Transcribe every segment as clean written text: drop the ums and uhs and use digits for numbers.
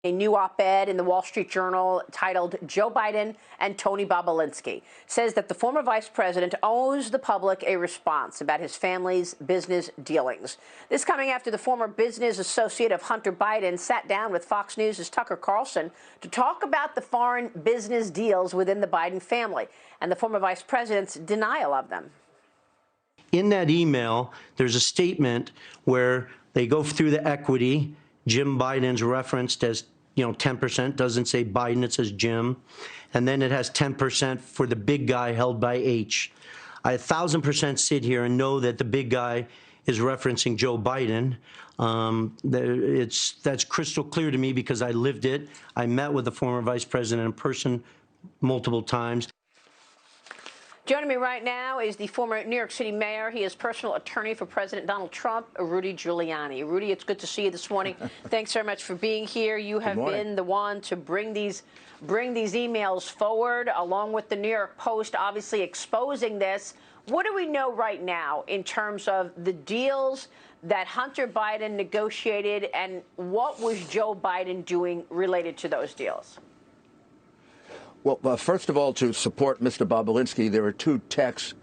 A new op-ed in the Wall Street Journal titled "Joe Biden and Tony Bobulinski" says that the former vice president owes the public a response about his family's business dealings. This coming after the former business associate of Hunter Biden sat down with Fox News' Tucker Carlson to talk about the foreign business deals within the Biden family and the former vice president's denial of them. In that email, there's a statement where they go through the equity. Jim Biden's referenced as 10%, doesn't say Biden, it says Jim. And then it has 10% for the big guy held by H. I 1,000% sit here and know that the big guy is referencing Joe Biden. That's crystal clear to me because I lived it. I met with the former vice president in person multiple times. Joining me right now is the former New York City mayor. He is personal attorney for President Donald Trump, Rudy Giuliani. Rudy, it's good to see you this morning. Thanks very much for being here. You have been the one to bring these emails forward, along with the New York Post, obviously exposing this. What do we know right now in terms of the deals that Hunter Biden negotiated, and what was Joe Biden doing related to those deals? Well, first of all, to support Mr. Bobulinski, there are two texts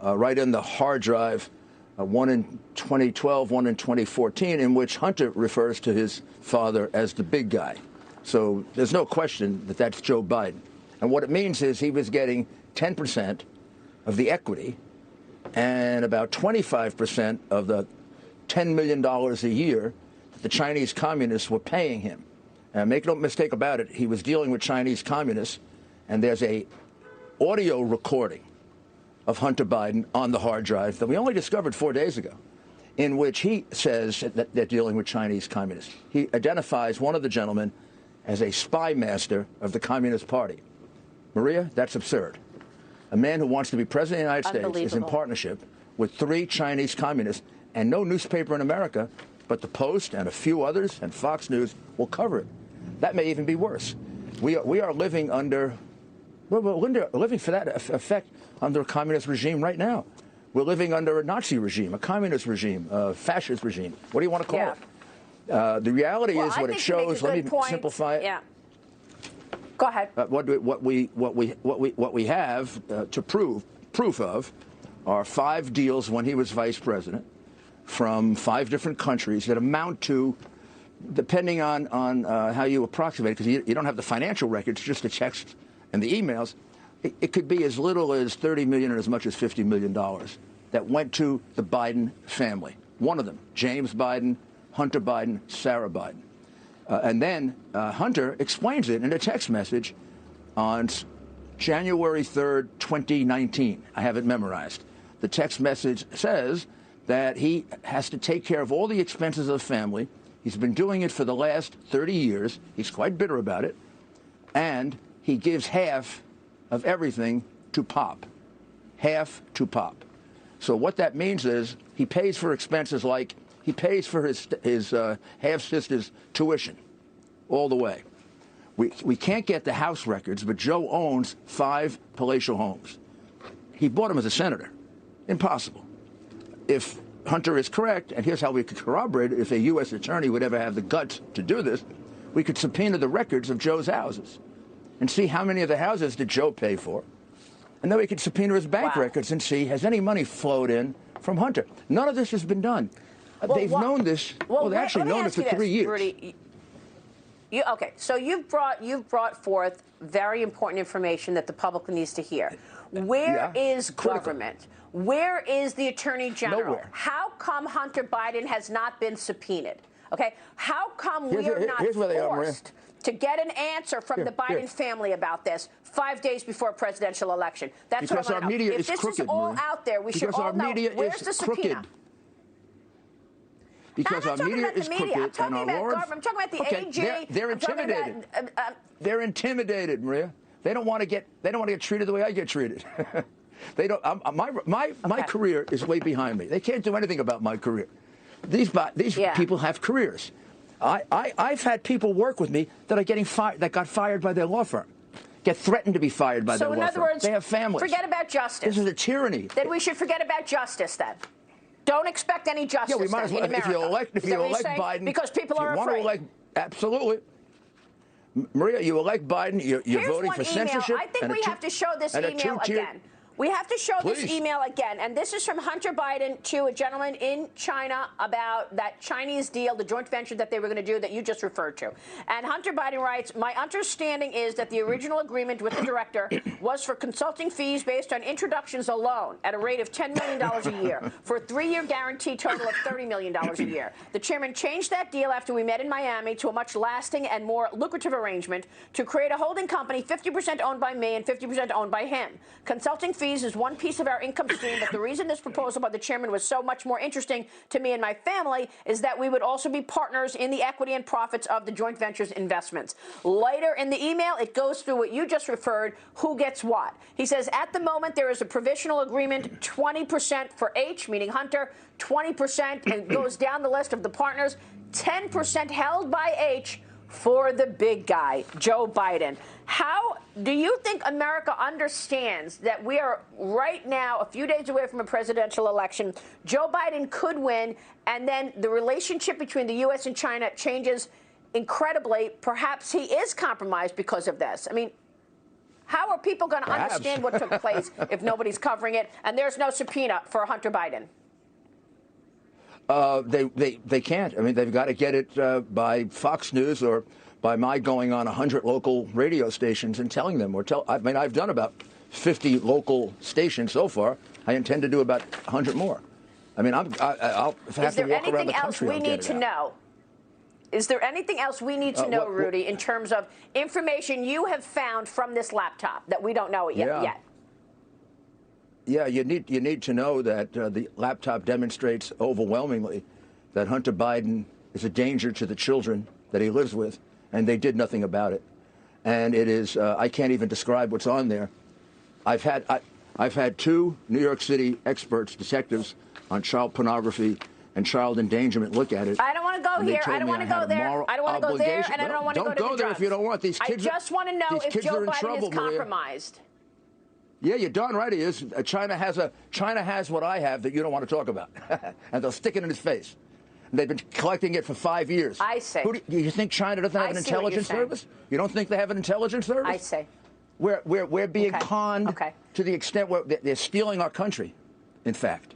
right in the hard drive, one in 2012, one in 2014, in which Hunter refers to his father as the big guy. So there's no question that that's Joe Biden. And what it means is he was getting 10% of the equity and about 25% of the $10 million a year that the Chinese communists were paying him. And make no mistake about it, he was dealing with Chinese communists. And there's a audio recording of Hunter Biden on the hard drive that we only discovered 4 days ago, in which he says that they're dealing with Chinese communists. He identifies one of the gentlemen as a spy master of the Communist Party. Maria, that's absurd. A man who wants to be president of the United States is in partnership with 3 Chinese communists, and no newspaper in America but the Post and a few others and Fox News will cover it. That may even be worse. We are living under... We're living for that effect under a communist regime right now. We're living under a Nazi regime, a communist regime, a fascist regime. What do you want to call it? The reality is what it shows. Let me simplify it. Yeah. Go ahead. What we have to proof of are 5 deals when he was vice president from 5 different countries that amount to, depending on how you approximate it, because you don't have the financial records, just the checks and the emails, it could be as little as $30 million and as much as $50 million that went to the Biden family. One of them, James Biden, Hunter Biden, Sarah Biden. And then Hunter explains it in a text message on January 3rd, 2019. I have it memorized. The text message says that he has to take care of all the expenses of the family. He's been doing it for the last 30 years. He's quite bitter about it. And he gives half of everything to Pop. Half to Pop. So what that means is he pays for expenses like he pays for his half-sister's tuition all the way. We can't get the House records, but Joe owns 5 palatial homes. He bought them as a senator. Impossible. If Hunter is correct, and here's how we could corroborate it, if a U.S. attorney would ever have the guts to do this, we could subpoena the records of Joe's houses and see how many of the houses did Joe pay for. And then we could subpoena his bank records and see, has any money flowed in from Hunter? None of this has been done. They've known this. Well, they've actually known it for 3 years. Rudy, okay, so you've brought forth very important information that the public needs to hear. Where is government? Where is the Attorney General? Nowhere. How come Hunter Biden has not been subpoenaed? Okay, how come we are not forced to get an answer from the Biden family about this 5 days before a presidential election? That's because what I want to know. If this is all out there, we should all know. Where's the subpoena? Because our media is crooked and our lawyers... I'm talking about the AG. They're intimidated. They're intimidated, Maria. They don't want to get treated the way I get treated. They don't. My career is way behind me. They can't do anything about my career. These people have careers. I've had people work with me that are getting fired, that got fired by their law firm, get threatened to be fired by their law firm. So in other words, they have families. Forget about justice. This is a tyranny. Then we should forget about justice then. Don't expect any justice. Yeah, we might as well. If you elect Biden, because people are afraid. Absolutely. Maria, you elect Biden, you're voting for email. censorship. I think we have to show this email again. We have to show this email again. And this is from Hunter Biden to a gentleman in China about that Chinese deal, the joint venture that they were going to do that you just referred to. And Hunter Biden writes, my understanding is that the original agreement with the director was for consulting fees based on introductions alone at a rate of $10 million a year for a 3-year guarantee total of $30 million a year. The chairman changed that deal after we met in Miami to a much lasting and more lucrative arrangement to create a holding company 50% owned by me and 50% owned by him. Consulting fees is one piece of our income stream, but the reason this proposal by the chairman was so much more interesting to me and my family is that we would also be partners in the equity and profits of the joint venture's investments. Later in the email, it goes through what you just referred, who gets what. He says, at the moment, there is a provisional agreement, 20% for H, meaning Hunter, 20%, and goes down the list of the partners, 10% held by H, for the big guy, Joe Biden. How do you think America understands that we are right now a few days away from a presidential election? Joe Biden could win, and then the relationship between the U.S. and China changes incredibly. Perhaps he is compromised because of this. I mean, how are people going to understand what took place if nobody's covering it and there's no subpoena for Hunter Biden? They can't. I mean, they've got to get it by Fox News or by my going on 100 local radio stations and telling them. I mean, I've done about 50 local stations so far. I intend to do about 100 more. I mean, I'll have to walk around the country. Is there anything else we need to know? Is there anything else we need to know, Rudy, in terms of information you have found from this laptop that we don't know yet? Yeah, you need to know that the laptop demonstrates overwhelmingly that Hunter Biden is a danger to the children that he lives with, and they did nothing about it. And it is I can't even describe what's on there. I've had 2 New York City experts, detectives on child pornography and child endangerment look at it. I don't want to go here. I don't want to go there. I don't want to go there, and I don't want to go to the drugs. Don't go there if you don't want. These kids. I just want to know if Joe Biden is compromised. Yeah, you're darn right he is. China has what I have that you don't want to talk about, and they'll stick it in his face. And they've been collecting it for 5 years. I see. Do you think China doesn't have an intelligence service? You don't think they have an intelligence service? I see. We're being conned to the extent where they're stealing our country. In fact,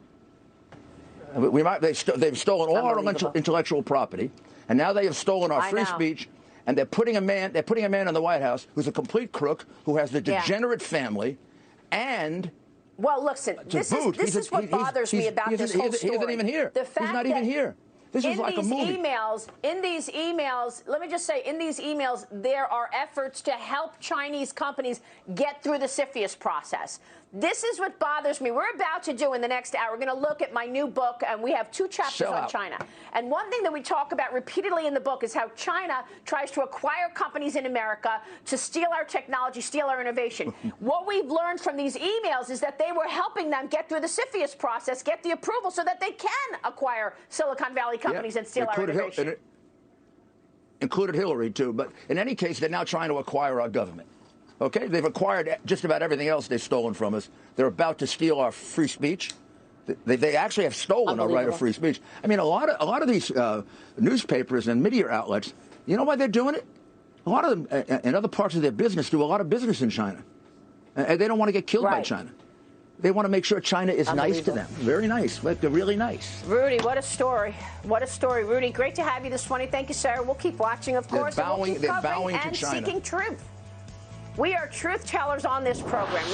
they've stolen all our intellectual property, and now they have stolen our free speech. And they're putting a man in the White House who's a complete crook, who has the degenerate family. And well, listen, this is what bothers me about this whole story. He isn't even here. He's not even here. This is like a movie. In these emails, let me just say, in these emails, there are efforts to help Chinese companies get through the CFIUS process. This is what bothers me. We're about to do in the next hour. We're going to look at my new book, and we have 2 chapters on China. And one thing that we talk about repeatedly in the book is how China tries to acquire companies in America to steal our technology, steal our innovation. What we've learned from these emails is that they were helping them get through the CFIUS process, get the approval so that they can acquire Silicon Valley companies and steal our innovation. Included Hillary, too. But in any case, they're now trying to acquire our government. Okay, they've acquired just about everything else they've stolen from us. They're about to steal our free speech. They actually have stolen our right of free speech. I mean, a lot of these newspapers and media outlets, you know why they're doing it? A lot of them, in other parts of their business, do a lot of business in China. And they don't want to get killed by China. They want to make sure China is nice to them. Very nice. Like, they're really nice. Rudy, what a story. What a story. Rudy, great to have you this morning. Thank you, Sarah. We'll keep watching, of course. They're bowing and we'll keep to covering and China. seeking truth. We are truth tellers on this program.